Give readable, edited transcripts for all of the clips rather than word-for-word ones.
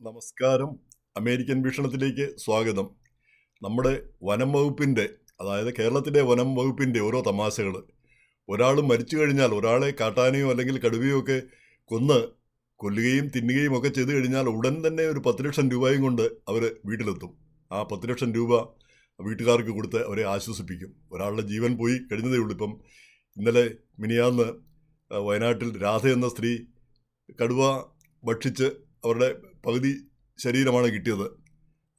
നമസ്കാരം. അമേരിക്കൻ വീക്ഷണത്തിലേക്ക് സ്വാഗതം. നമ്മുടെ വനം വകുപ്പിൻ്റെ, അതായത് കേരളത്തിലെ വനം വകുപ്പിൻ്റെ ഓരോ തമാശകൾ. ഒരാൾ മരിച്ചു കഴിഞ്ഞാൽ, ഒരാളെ കാട്ടാനയോ അല്ലെങ്കിൽ കടുവയോ ഒക്കെ കൊല്ലുകയും തിന്നുകയും ഒക്കെ ചെയ്തു കഴിഞ്ഞാൽ ഉടൻ തന്നെ ഒരു 10 ലക്ഷം രൂപയും കൊണ്ട് അവർ വീട്ടിലെത്തും. ആ 10 ലക്ഷം രൂപ വീട്ടുകാർക്ക് കൊടുത്ത് അവരെ ആശ്വസിപ്പിക്കും. ഒരാളുടെ ജീവൻ പോയി കഴിഞ്ഞതേ ഉള്ളൂ. ഇപ്പം ഇന്നലെ മിനിയാന്ന് വയനാട്ടിൽ രാധ എന്ന സ്ത്രീ കടുവ ഭക്ഷിച്ച് അവരുടെ പകുതി ശരീരമാണ് കിട്ടിയത്.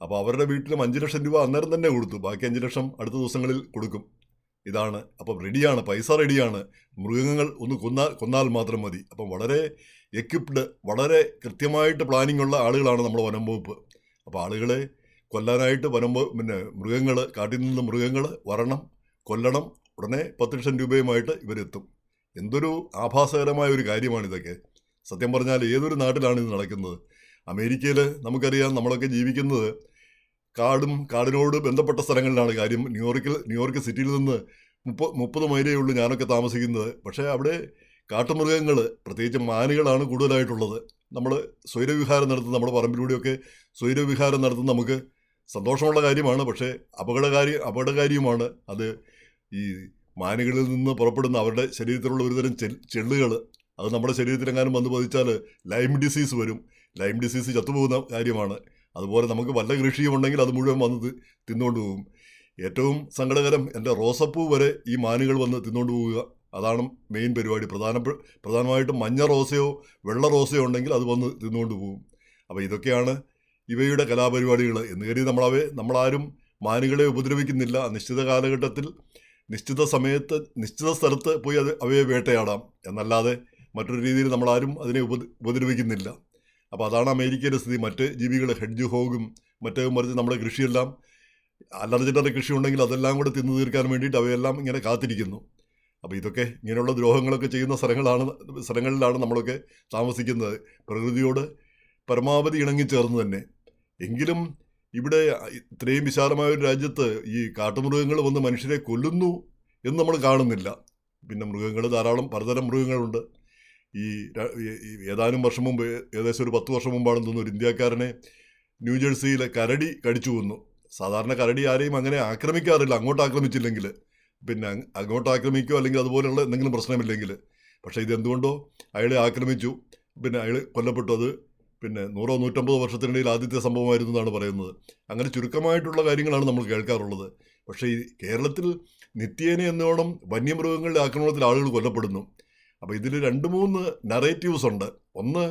അപ്പോൾ അവരുടെ വീട്ടിലും 5 ലക്ഷം രൂപ അന്നേരം തന്നെ കൊടുത്തു. ബാക്കി 5 ലക്ഷം അടുത്ത ദിവസങ്ങളിൽ കൊടുക്കും. ഇതാണ്. അപ്പം റെഡിയാണ്, പൈസ റെഡിയാണ്. മൃഗങ്ങൾ ഒന്ന് കൊന്നാൽ മാത്രം മതി. അപ്പം വളരെ എക്വിപ്ഡ്, വളരെ കൃത്യമായിട്ട് പ്ലാനിംഗ് ഉള്ള ആളുകളാണ് നമ്മുടെ വനം വകുപ്പ്. അപ്പോൾ ആളുകളെ കൊല്ലാനായിട്ട് മൃഗങ്ങൾ, കാട്ടിൽ നിന്ന് മൃഗങ്ങൾ വരണം, കൊല്ലണം. ഉടനെ 10 ലക്ഷം രൂപയുമായിട്ട് ഇവരെത്തും. എന്തൊരു ആഭാസകരമായ ഒരു കാര്യമാണിതൊക്കെ. സത്യം പറഞ്ഞാൽ ഏതൊരു നാട്ടിലാണ് ഇത് നടക്കുന്നത്? അമേരിക്കയിൽ നമുക്കറിയാം, നമ്മളൊക്കെ ജീവിക്കുന്നത് കാടിനോട് ബന്ധപ്പെട്ട സ്ഥലങ്ങളിലാണ്. കാര്യം ന്യൂയോർക്ക് സിറ്റിയിൽ നിന്ന് 30 മൈലേ ഉള്ളൂ ഞാനൊക്കെ താമസിക്കുന്നത്. പക്ഷേ അവിടെ കാട്ടുമൃഗങ്ങൾ, പ്രത്യേകിച്ച് മാനുകളാണ് കൂടുതലായിട്ടുള്ളത്. നമ്മൾ സ്വൈരവിഹാരം നടത്തുന്ന, നമ്മുടെ പറമ്പിലൂടെയൊക്കെ സ്വൈരവിഹാരം നടത്തുന്ന നമുക്ക് സന്തോഷമുള്ള കാര്യമാണ്. പക്ഷേ അപകടകാരിയുമാണ് അത്. ഈ മാനുകളിൽ നിന്ന് പുറപ്പെടുന്ന അവരുടെ ശരീരത്തിലുള്ള ഒരുതരം ചെള്ളുകൾ, അത് നമ്മുടെ ശരീരത്തിലെങ്ങാനും വന്ന് പതിച്ചാൽ ലൈം ഡിസീസ് വരും. ലൈം ഡിസീസ് ചത്തുപോകുന്ന കാര്യമാണ്. അതുപോലെ നമുക്ക് വല്ല കൃഷിയും ഉണ്ടെങ്കിൽ അത് മുഴുവൻ വന്ന് തിന്നുകൊണ്ട് പോകും. ഏറ്റവും സങ്കടകരം, എൻ്റെ റോസപ്പൂ വരെ ഈ മാനുകൾ വന്ന് തിന്നുകൊണ്ട് പോവുക. അതാണ് മെയിൻ പരിപാടി. പ്രധാനമായിട്ടും മഞ്ഞ റോസയോ വെള്ള റോസയോ ഉണ്ടെങ്കിൽ അത് വന്ന് തിന്നുകൊണ്ട് പോകും. അപ്പോൾ ഇതൊക്കെയാണ് ഇവയുടെ കലാപരിപാടികൾ. എന്ന് കരുതി നമ്മളാരും മാനുകളെ ഉപദ്രവിക്കുന്നില്ല. നിശ്ചിത കാലഘട്ടത്തിൽ, നിശ്ചിത സമയത്ത്, നിശ്ചിത സ്ഥലത്ത് പോയി അവയെ വേട്ടയാടാം എന്നല്ലാതെ മറ്റൊരു രീതിയിൽ നമ്മളാരും അതിനെ ഉപദ്രവിക്കുന്നില്ല. അപ്പോൾ അതാണ് അമേരിക്കയിലെ സ്ഥിതി. മറ്റ് ജീവികൾ, ഹെഡ്ജ് ഹോഗും മറ്റേതും മറിച്ച് നമ്മുടെ കൃഷിയെല്ലാം, അല്ലറ കൃഷി ഉണ്ടെങ്കിൽ അതെല്ലാം കൂടെ തിന്നു തീർക്കാൻ വേണ്ടിയിട്ട് അവയെല്ലാം ഇങ്ങനെ കാത്തിരിക്കുന്നു. അപ്പോൾ ഇതൊക്കെ, ഇങ്ങനെയുള്ള ദ്രോഹങ്ങളൊക്കെ ചെയ്യുന്ന സ്ഥലങ്ങളിലാണ് നമ്മളൊക്കെ താമസിക്കുന്നത്. പ്രകൃതിയോട് പരമാവധി ഇണങ്ങിച്ചേർന്ന് തന്നെ. എങ്കിലും ഇവിടെ ഇത്രയും വിശാലമായ ഒരു രാജ്യത്ത് ഈ കാട്ടുമൃഗങ്ങൾ വന്ന് മനുഷ്യരെ കൊല്ലുന്നു എന്ന് നമ്മൾ കാണുന്നില്ല. പിന്നെ മൃഗങ്ങൾ ധാരാളം പലതരം മൃഗങ്ങളുണ്ട്. ഈ ഏതാനും വർഷം മുമ്പ്, ഏകദേശം ഒരു 10 വർഷം മുമ്പാണെന്ന് തോന്നുന്നു, ഒരു ഇന്ത്യക്കാരനെ ന്യൂജേഴ്സിയിലെ കരടി കടിച്ചു കൊന്നു. സാധാരണ കരടി ആരെയും അങ്ങനെ ആക്രമിക്കാറില്ല, അങ്ങോട്ട് ആക്രമിച്ചില്ലെങ്കിൽ. പിന്നെ അങ്ങോട്ട് ആക്രമിക്കുകയോ അല്ലെങ്കിൽ അതുപോലെയുള്ള എന്തെങ്കിലും പ്രശ്നമില്ലെങ്കിൽ. പക്ഷേ ഇതെന്തുകൊണ്ടോ അയാളെ ആക്രമിച്ചു. പിന്നെ അയാൾ കൊല്ലപ്പെട്ടു. അത് പിന്നെ 100-150 വർഷത്തിനിടയിൽ ആദ്യത്തെ സംഭവമായിരുന്നു എന്നാണ് പറയുന്നത്. അങ്ങനെ ചുരുക്കമായിട്ടുള്ള കാര്യങ്ങളാണ് നമ്മൾ കേൾക്കാറുള്ളത്. പക്ഷേ ഈ കേരളത്തിൽ നിത്യേന എന്നോണം വന്യമൃഗങ്ങളുടെ ആക്രമണത്തിൽ ആളുകൾ കൊല്ലപ്പെടുന്നു. അപ്പോൾ ഇതിൽ 2-3 നറേറ്റീവ്സ് ഉണ്ട്. ഒന്ന്,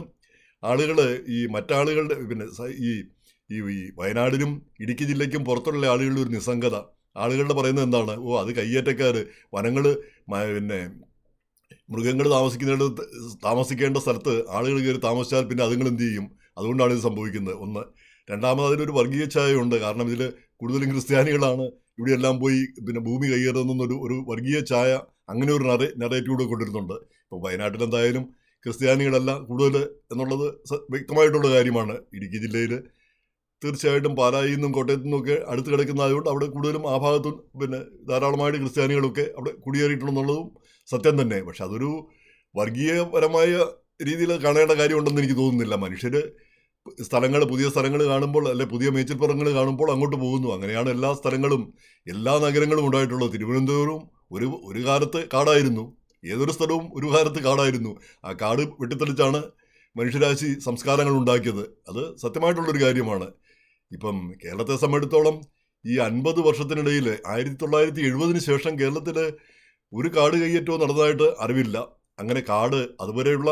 ആളുകൾ ഈ മറ്റാളുകളുടെ, പിന്നെ ഈ ഈ വയനാടിനും ഇടുക്കി ജില്ലയ്ക്കും പുറത്തുള്ള ആളുകളുടെ ഒരു നിസ്സംഗത. ആളുകളുടെ പറയുന്നത് എന്താണ്? അത് കയ്യേറ്റക്കാർ, വനങ്ങൾ, പിന്നെ മൃഗങ്ങൾ താമസിക്കേണ്ട സ്ഥലത്ത് ആളുകൾ കയറി താമസിച്ചാൽ പിന്നെ അതുങ്ങൾ എന്ത് ചെയ്യും? അതുകൊണ്ടാണ് ഇത് സംഭവിക്കുന്നത്. ഒന്ന്. രണ്ടാമത്, അതിനൊരു വർഗീയ ഛായയുണ്ട്. കാരണം ഇതിൽ കൂടുതലും ക്രിസ്ത്യാനികളാണ് ഇവിടെയെല്ലാം പോയി പിന്നെ ഭൂമി കയ്യേറുന്നൊരു വർഗീയ ഛായ, അങ്ങനെ ഒരു നറേറ്റീവ് കൊണ്ടിരുന്നുണ്ട്. ഇപ്പോൾ വയനാട്ടിൽ എന്തായാലും ക്രിസ്ത്യാനികളല്ല കൂടുതൽ എന്നുള്ളത് വ്യക്തമായിട്ടുള്ള കാര്യമാണ്. ഇടുക്കി ജില്ലയിൽ തീർച്ചയായിട്ടും പാലായിൽ നിന്നും കോട്ടയത്തു നിന്നൊക്കെ അടുത്ത് കിടക്കുന്നതായതുകൊണ്ട് അവിടെ കൂടുതലും ആ ഭാഗത്തും പിന്നെ ധാരാളമായിട്ട് ക്രിസ്ത്യാനികളൊക്കെ അവിടെ കുടിയേറിയിട്ടുണ്ടെന്നുള്ളതും സത്യം തന്നെ. പക്ഷെ അതൊരു വർഗീയപരമായ രീതിയിൽ കാണേണ്ട കാര്യമുണ്ടെന്ന് എനിക്ക് തോന്നുന്നില്ല. മനുഷ്യർ പുതിയ സ്ഥലങ്ങൾ കാണുമ്പോൾ, അല്ലെ പുതിയ മേച്ചിൽപ്പുറങ്ങൾ കാണുമ്പോൾ അങ്ങോട്ട് പോകുന്നു. അങ്ങനെയാണ് എല്ലാ സ്ഥലങ്ങളും, എല്ലാ നഗരങ്ങളും ഉണ്ടായിട്ടുള്ളത്. തിരുവനന്തപുരവും ഒരു കാലത്ത് കാടായിരുന്നു. ഏതൊരു സ്ഥലവും ഒരു കാലത്ത് കാടായിരുന്നു. ആ കാട് വെട്ടിത്തെളിച്ചാണ് മനുഷ്യരാശി സംസ്കാരങ്ങൾ ഉണ്ടാക്കിയത്. അത് സത്യമായിട്ടുള്ളൊരു കാര്യമാണ്. ഇപ്പം കേരളത്തെ സംബന്ധിച്ചിടത്തോളം ഈ 50 വർഷത്തിനിടയിൽ 1970 ശേഷം കേരളത്തിൽ ഒരു കാട് കയ്യേറ്റവും നടന്നതായിട്ട് അറിവില്ല. അങ്ങനെ കാട് അതുവരെയുള്ള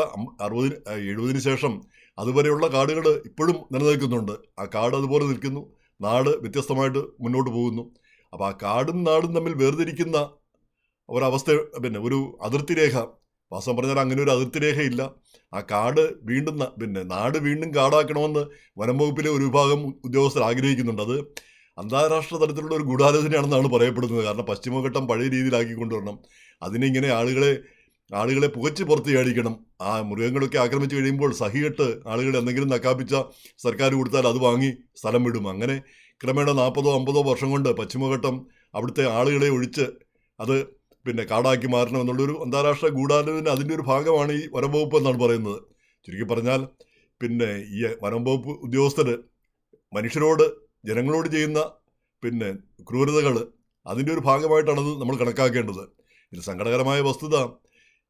70 ശേഷം അതുവരെയുള്ള കാടുകൾ ഇപ്പോഴും നിലനിൽക്കുന്നുണ്ട്. ആ കാട് അതുപോലെ നിൽക്കുന്നു. നാട് വ്യത്യസ്തമായിട്ട് മുന്നോട്ട് പോകുന്നു. അപ്പോൾ ആ കാടും നാടും തമ്മിൽ വേർതിരിക്കുന്ന ഒരവസ്ഥ, പിന്നെ ഒരു അതിർത്തി രേഖ, വാസ്തവം പറഞ്ഞാൽ അങ്ങനെ ഒരു അതിർത്തി രേഖയില്ല. ആ കാട് വീണ്ടും, പിന്നെ നാട് വീണ്ടും കാടാക്കണമെന്ന് വനം വകുപ്പിലെ ഒരു വിഭാഗം ഉദ്യോഗസ്ഥർ ആഗ്രഹിക്കുന്നുണ്ട്. അത് അന്താരാഷ്ട്ര തലത്തിലുള്ള ഒരു ഗൂഢാലോചനയാണെന്നാണ് പറയപ്പെടുന്നത്. കാരണം പശ്ചിമഘട്ടം പഴയ രീതിയിലാക്കി കൊണ്ടുവരണം. അതിനിങ്ങനെ ആളുകളെ പുകച്ച് പുറത്ത് ചാടിക്കണം. ആ മൃഗങ്ങളൊക്കെ ആക്രമിച്ച് കഴിയുമ്പോൾ സഹികെട്ട് ആളുകളെ എന്തെങ്കിലും നക്കാപ്പിച്ച സർക്കാർ കൊടുത്താൽ അത് വാങ്ങി സ്ഥലം വിടും. അങ്ങനെ ക്രമേണ 40-50 വർഷം കൊണ്ട് പശ്ചിമഘട്ടം അവിടുത്തെ ആളുകളെ ഒഴിച്ച് അത് പിന്നെ കാടാക്കി മാറണം എന്നുള്ളൊരു അന്താരാഷ്ട്ര ഗൂഢാലോചന, അതിൻ്റെ ഒരു ഭാഗമാണ് ഈ വനംവകുപ്പ് എന്നാണ് പറയുന്നത്. ചുരുക്കി പറഞ്ഞാൽ പിന്നെ ഈ വനം വകുപ്പ് ഉദ്യോഗസ്ഥർ മനുഷ്യരോട് ജനങ്ങളോട് ചെയ്യുന്ന പിന്നെ ക്രൂരതകൾ അതിൻ്റെ ഒരു ഭാഗമായിട്ടാണത് നമ്മൾ കണക്കാക്കേണ്ടത്. ഇത് സങ്കടകരമായ വസ്തുത,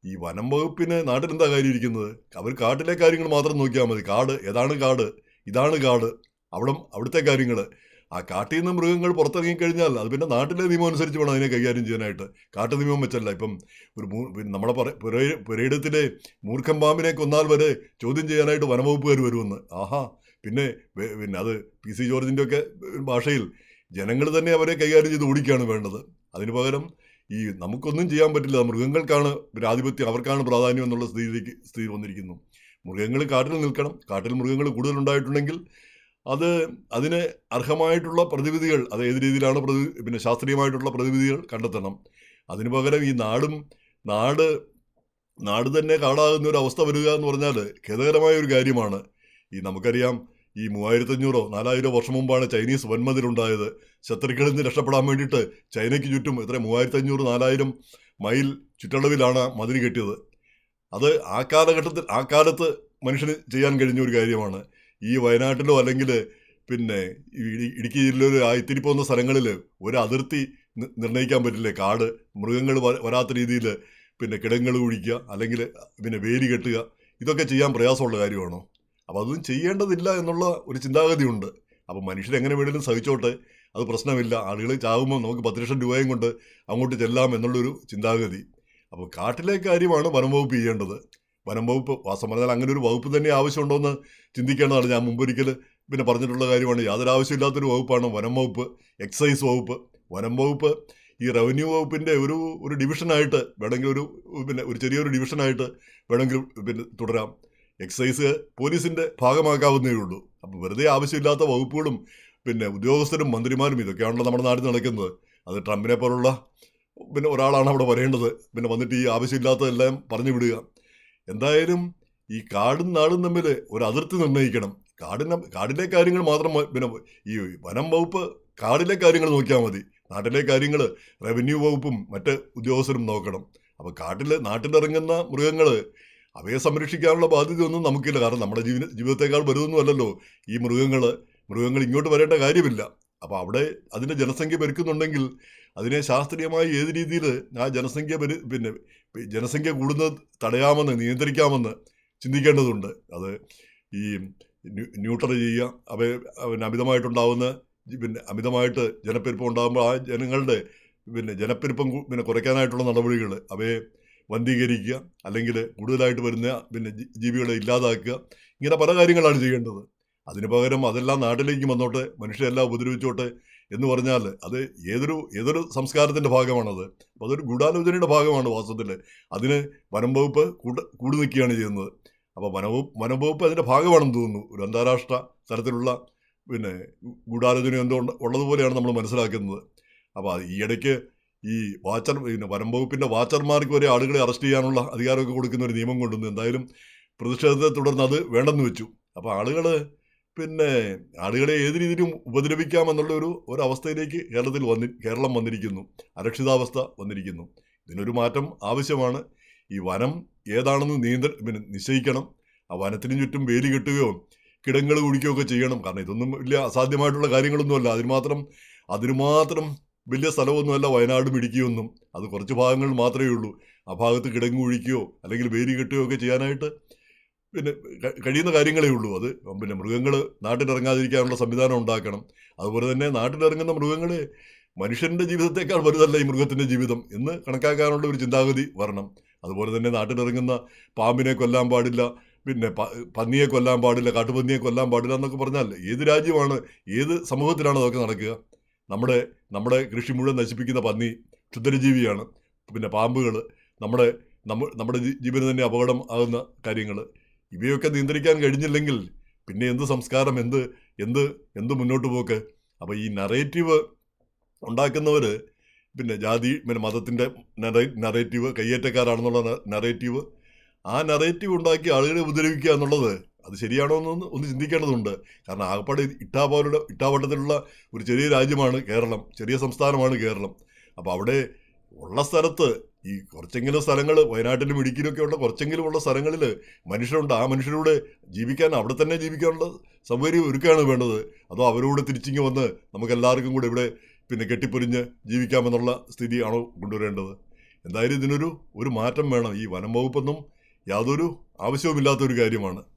ഈ വനം വകുപ്പിന് നാട്ടിലെന്താ കാര്യം ഇരിക്കുന്നത്? അവർ കാട്ടിലെ കാര്യങ്ങൾ മാത്രം നോക്കിയാൽ മതി. കാട് ഏതാണ്, കാട് ഇതാണ്, കാട് അവിടുത്തെ കാര്യങ്ങൾ. ആ കാട്ടിൽ നിന്ന് മൃഗങ്ങൾ പുറത്തിറങ്ങിക്കഴിഞ്ഞാൽ അത് പിന്നെ നാട്ടിലെ നിയമം അനുസരിച്ച് വേണം അതിനെ കൈകാര്യം ചെയ്യാനായിട്ട്. കാട്ടു നിയമം വെച്ചല്ല. ഇപ്പം നമ്മളെ പുരയിടത്തിലെ മൂർഖം പാമ്പിനെ കൊന്നാൽ വരെ ചോദ്യം ചെയ്യാനായിട്ട് വനംവകുപ്പുകാർ വരുമെന്ന്. ആഹാ, പിന്നെ അത് PC ജോർജിൻ്റെ ഒക്കെ ഭാഷയിൽ ജനങ്ങൾ തന്നെ അവരെ കൈകാര്യം ചെയ്ത് ഓടിക്കുകയാണ് വേണ്ടത്. അതിന് പകരം ഈ നമുക്കൊന്നും ചെയ്യാൻ പറ്റില്ല, മൃഗങ്ങൾക്കാണ് ആധിപത്യം, അവർക്കാണ് പ്രാധാന്യം എന്നുള്ള സ്ഥിതി വന്നിരിക്കുന്നു. മൃഗങ്ങൾ കാട്ടിൽ നിൽക്കണം. കാട്ടിൽ മൃഗങ്ങൾ കൂടുതലുണ്ടായിട്ടുണ്ടെങ്കിൽ അതിന് അർഹമായിട്ടുള്ള പ്രതിവിധികൾ, അത് ഏത് രീതിയിലാണ് പിന്നെ ശാസ്ത്രീയമായിട്ടുള്ള പ്രതിവിധികൾ കണ്ടെത്തണം. അതിന് പകരം ഈ നാട് തന്നെ കാടാകുന്ന ഒരു അവസ്ഥ വരിക എന്ന് പറഞ്ഞാൽ ഖേദകരമായ ഒരു കാര്യമാണ്. നമുക്കറിയാം, ഈ 3500-4000 വർഷം മുമ്പാണ് ചൈനീസ് വൻമതിലുണ്ടായത്. ശത്രുക്കളിൽ നിന്ന് രക്ഷപ്പെടാൻ വേണ്ടിയിട്ട് ചൈനയ്ക്ക് ചുറ്റും 3500-4000 മൈൽ ചുറ്റളവിലാണ് മതിൽ കെട്ടിയത്. അത് ആ കാലത്ത് മനുഷ്യന് ചെയ്യാൻ കഴിഞ്ഞ ഒരു കാര്യമാണ്. ഈ വയനാട്ടിലോ അല്ലെങ്കിൽ പിന്നെ ഇടുക്കി ജില്ലയിലോ ഇത്തിരി പോകുന്ന സ്ഥലങ്ങളിൽ ഒരു അതിർത്തി നിർണ്ണയിക്കാൻ പറ്റില്ലേ? കാട്, മൃഗങ്ങൾ വരാത്ത രീതിയിൽ പിന്നെ കിടങ്ങൾ കുഴിക്കുക, അല്ലെങ്കിൽ പിന്നെ വേലി കെട്ടുക, ഇതൊക്കെ ചെയ്യാൻ പ്രയാസമുള്ള കാര്യമാണോ? അപ്പോൾ അതൊന്നും ചെയ്യേണ്ടതില്ല എന്നുള്ള ഒരു ചിന്താഗതിയുണ്ട്. അപ്പോൾ മനുഷ്യരെങ്ങനെ വേണമെങ്കിലും സഹിച്ചോട്ടെ, അത് പ്രശ്നമില്ല, ആളുകൾ ചാവുമ്പോൾ നമുക്ക് 10 ലക്ഷം രൂപയും കൊണ്ട് അങ്ങോട്ട് ചെല്ലാം എന്നുള്ളൊരു ചിന്താഗതി. അപ്പോൾ കാട്ടിലെ കാര്യമാണ് വനം വകുപ്പ് ചെയ്യേണ്ടത്. വനം വകുപ്പ് വാസം പറഞ്ഞാൽ അങ്ങനെ ഒരു വകുപ്പ് തന്നെ ആവശ്യമുണ്ടോ എന്ന് ചിന്തിക്കേണ്ടതാണ്. ഞാൻ മുമ്പൊരിക്കൽ പിന്നെ പറഞ്ഞിട്ടുള്ള കാര്യമാണ്. യാതൊരു ആവശ്യമില്ലാത്തൊരു വകുപ്പാണ് വനം വകുപ്പ്. എക്സൈസ് വകുപ്പ്, വനം വകുപ്പ് ഈ റവന്യൂ വകുപ്പിൻ്റെ ഒരു ഡിവിഷനായിട്ട് വേണമെങ്കിൽ ഒരു ചെറിയൊരു ഡിവിഷനായിട്ട് വേണമെങ്കിൽ പിന്നെ തുടരാം. എക്സൈസ് പോലീസിൻ്റെ ഭാഗമാക്കാവുന്നേ ഉള്ളൂ. അപ്പോൾ വെറുതെ ആവശ്യമില്ലാത്ത വകുപ്പുകളും പിന്നെ ഉദ്യോഗസ്ഥരും മന്ത്രിമാരും ഇതൊക്കെയാണല്ലോ നമ്മുടെ നാട്ടിൽ നടക്കുന്നത്. അത് ട്രംപിനെ പോലുള്ള പിന്നെ ഒരാളാണ് അവിടെ വരേണ്ടത്. പിന്നെ വന്നിട്ട് ഈ ആവശ്യമില്ലാത്തതെല്ലാം പറഞ്ഞു വിടുക. എന്തായാലും ഈ കാടും നാടും തമ്മിൽ ഒരു അതിർത്തി നിർണ്ണയിക്കണം. കാടിലെ കാര്യങ്ങൾ മാത്രം പിന്നെ ഈ വനം വകുപ്പ് കാടിലെ കാര്യങ്ങൾ നോക്കിയാൽ മതി. നാട്ടിലെ കാര്യങ്ങൾ റവന്യൂ വകുപ്പും മറ്റ് ഉദ്യോഗസ്ഥരും നോക്കണം. അപ്പോൾ നാട്ടിലിറങ്ങുന്ന മൃഗങ്ങൾ, അവയെ സംരക്ഷിക്കാനുള്ള ബാധ്യതയൊന്നും നമുക്കില്ല. കാരണം നമ്മുടെ ജീവിതത്തെക്കാൾ വലുതൊന്നുമല്ലല്ലോ ഈ മൃഗങ്ങൾ ഇങ്ങോട്ട് വരേണ്ട കാര്യമില്ല. അപ്പോൾ അവിടെ അതിൻ്റെ ജനസംഖ്യ പെരുക്കുന്നുണ്ടെങ്കിൽ അതിനെ ശാസ്ത്രീയമായി ഏത് രീതിയിൽ ആ ജനസംഖ്യ കൂടുന്നത് തടയാമെന്ന്, നിയന്ത്രിക്കാമെന്ന് ചിന്തിക്കേണ്ടതുണ്ട്. അത് ഈ ന്യൂട്രൽ ചെയ്യുക, അമിതമായിട്ടുണ്ടാവുന്ന അമിതമായിട്ട് ജനപ്പെരുപ്പം ഉണ്ടാകുമ്പോൾ ആ ജനങ്ങളുടെ ജനപ്പെരുപ്പം കുറയ്ക്കാനായിട്ടുള്ള നടപടികൾ, അവയെ വന്ധീകരിക്കുക, അല്ലെങ്കിൽ കൂടുതലായിട്ട് വരുന്ന ജീവികളെ ഇല്ലാതാക്കുക, ഇങ്ങനെ പല കാര്യങ്ങളാണ് ചെയ്യേണ്ടത്. അതിന് പകരം അതെല്ലാം നാട്ടിലേക്ക് വന്നോട്ടെ, മനുഷ്യരെല്ലാം ഉപദ്രവിച്ചോട്ടെ എന്ന് പറഞ്ഞാൽ അത് ഏതൊരു സംസ്കാരത്തിൻ്റെ ഭാഗമാണത്. അപ്പോൾ അതൊരു ഗൂഢാലോചനയുടെ ഭാഗമാണ് വാസ്തവത്തിൽ. അതിന് വനം വകുപ്പ് കൂടി നിൽക്കുകയാണ് ചെയ്യുന്നത്. അപ്പോൾ വനം വകുപ്പ് അതിൻ്റെ ഭാഗമാണെന്ന് തോന്നുന്നു. ഒരു അന്താരാഷ്ട്ര തരത്തിലുള്ള ഗൂഢാലോചന എന്തോ ഉള്ളതുപോലെയാണ് നമ്മൾ മനസ്സിലാക്കുന്നത്. അപ്പോൾ ഈ ഇടയ്ക്ക് ഈ വനം വകുപ്പിൻ്റെ വാച്ചർമാർക്ക് വരെ ആളുകളെ അറസ്റ്റ് ചെയ്യാനുള്ള അധികാരമൊക്കെ കൊടുക്കുന്ന ഒരു നിയമം കൊണ്ടുവന്നു. എന്തായാലും പ്രതിഷേധത്തെ തുടർന്ന് അത് വേണ്ടെന്ന് വെച്ചു. അപ്പോൾ ആളുകളെ ഏത് രീതിയിലും ഉപദ്രവിക്കാമെന്നുള്ള ഒരു അവസ്ഥയിലേക്ക് കേരളം വന്നിരിക്കുന്നു. അരക്ഷിതാവസ്ഥ വന്നിരിക്കുന്നു. ഇതിനൊരു മാറ്റം ആവശ്യമാണ്. ഈ വനം ഏതാണെന്ന് നിശ്ചയിക്കണം. ആ വനത്തിന് ചുറ്റും വേലി കെട്ടുകയോ കിടങ്ങൾ കുഴിക്കുകയോ ഒക്കെ ചെയ്യണം. കാരണം ഇതൊന്നും വലിയ അസാധ്യമായിട്ടുള്ള കാര്യങ്ങളൊന്നുമല്ല. അതിനു മാത്രം വലിയ സ്ഥലമൊന്നുമല്ല വയനാടും ഇടുക്കിയൊന്നും. അത് കുറച്ച് ഭാഗങ്ങൾ മാത്രമേ ഉള്ളൂ. ആ ഭാഗത്ത് കിടങ്ങ് കുഴിക്കുകയോ അല്ലെങ്കിൽ വേലി കെട്ടുകയോ ഒക്കെ ചെയ്യാനായിട്ട് കഴിയുന്ന കാര്യങ്ങളേ ഉള്ളൂ. അത് മൃഗങ്ങൾ നാട്ടിലിറങ്ങാതിരിക്കാനുള്ള സംവിധാനം ഉണ്ടാക്കണം. അതുപോലെ തന്നെ നാട്ടിലിറങ്ങുന്ന മൃഗങ്ങളെ മനുഷ്യൻ്റെ ജീവിതത്തെക്കാൾ വലുതല്ല ഈ മൃഗത്തിൻ്റെ ജീവിതം എന്ന് കണക്കാക്കാനുള്ള ഒരു ചിന്താഗതി വരണം. അതുപോലെ തന്നെ നാട്ടിലിറങ്ങുന്ന പാമ്പിനെ കൊല്ലാൻ പാടില്ല, പന്നിയെ കൊല്ലാൻ പാടില്ല, കാട്ടുപന്നിയെ കൊല്ലാൻ പാടില്ല എന്നൊക്കെ പറഞ്ഞാൽ ഏത് രാജ്യമാണ്, ഏത് സമൂഹത്തിലാണ് അതൊക്കെ നടക്കുക? നമ്മുടെ കൃഷി മുഴുവൻ നശിപ്പിക്കുന്ന പന്നി ക്ഷുദ്രജീവിയാണ്. പാമ്പുകൾ നമ്മുടെ ജീവന് തന്നെ അപകടം ആകുന്ന കാര്യങ്ങൾ. ഇവയൊക്കെ നിയന്ത്രിക്കാൻ കഴിഞ്ഞില്ലെങ്കിൽ പിന്നെ എന്ത് സംസ്കാരം, എന്ത് മുന്നോട്ട് പോക്ക്? അപ്പോൾ ഈ നറേറ്റീവ് ഉണ്ടാക്കുന്നവർ ജാതി മതത്തിൻ്റെ നറേറ്റീവ്, കയ്യേറ്റക്കാരാണെന്നുള്ള നറേറ്റീവ്, ആ നറേറ്റീവ് ഉണ്ടാക്കി ആളുകളെ ഉപദ്രവിക്കുക എന്നുള്ളത് അത് ശരിയാണോ ഒന്ന് ചിന്തിക്കേണ്ടതുണ്ട്. കാരണം ആകപ്പാട് ഇട്ടാവട്ടത്തിലുള്ള ഒരു ചെറിയ രാജ്യമാണ് കേരളം, ചെറിയ സംസ്ഥാനമാണ് കേരളം. അപ്പോൾ അവിടെ ഉള്ള സ്ഥലത്ത് ഈ കുറച്ചെങ്കിലും സ്ഥലങ്ങൾ വയനാട്ടിലും ഇടുക്കിയിലൊക്കെ ഉള്ള കുറച്ചെങ്കിലും ഉള്ള സ്ഥലങ്ങളിൽ മനുഷ്യരുണ്ട്. ആ മനുഷ്യരോട് ജീവിക്കാൻ അവിടെ തന്നെ ജീവിക്കാനുള്ള സൗകര്യം ഒരുക്കുകയാണ് വേണ്ടത്. അതോ അവരോട് തിരിച്ചിങ്ങ് വന്ന് നമുക്ക് എല്ലാവർക്കും കൂടെ ഇവിടെ പിന്നെ കെട്ടിപ്പൊരിഞ്ഞ് ജീവിക്കാമെന്നുള്ള സ്ഥിതിയാണോ കൊണ്ടുവരേണ്ടത്? എന്തായാലും ഇതിനൊരു മാറ്റം വേണം. ഈ വനം വകുപ്പൊന്നും യാതൊരു ആവശ്യവുമില്ലാത്തൊരു കാര്യമാണ്.